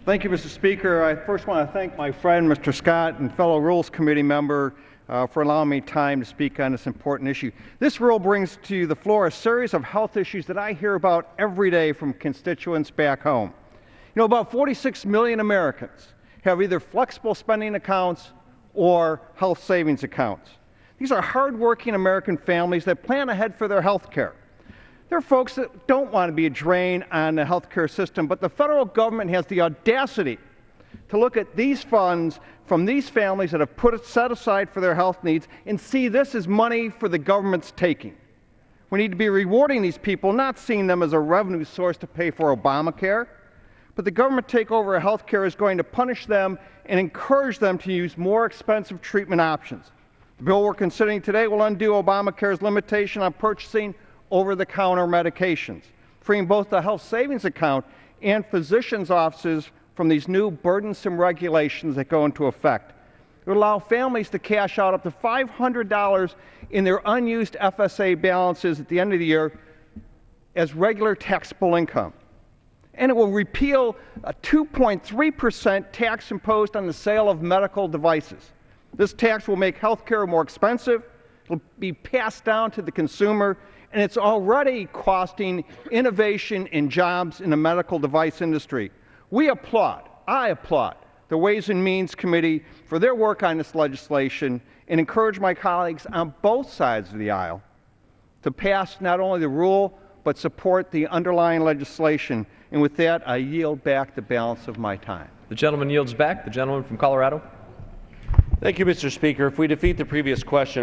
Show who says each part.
Speaker 1: Thank you, Mr. Speaker. I first want to thank my friend, Mr. Scott, and fellow Rules Committee member for allowing me time to speak on this important issue. This rule brings to the floor a series of health issues that I hear about every day from constituents back home. You know, about 46 million Americans have either flexible spending accounts or health savings accounts. These are hardworking American families that plan ahead for their health care. There are folks that don't want to be a drain on the health care system, but the federal government has the audacity to look at these funds from these families that have put it set aside for their health needs and see this as money for the government's taking. We need to be rewarding these people, not seeing them as a revenue source to pay for Obamacare. But the government takeover of health care is going to punish them and encourage them to use more expensive treatment options. The bill we're considering today will undo Obamacare's limitation on purchasing over-the-counter medications, freeing both the health savings account and physicians' offices from these new burdensome regulations that go into effect. It would allow families to cash out up to $500 in their unused FSA balances at the end of the year as regular taxable income. And it will repeal a 2.3% tax imposed on the sale of medical devices. This tax will make health care more expensive, it will be passed down to the consumer, and it's already costing innovation and jobs in the medical device industry. I applaud the Ways and Means Committee for their work on this legislation and encourage my colleagues on both sides of the aisle to pass not only the rule, but support the underlying legislation. And with that, I yield back the balance of my time.
Speaker 2: The gentleman yields back. The gentleman from Colorado.
Speaker 3: Thank you, Mr. Speaker. If we defeat the previous question,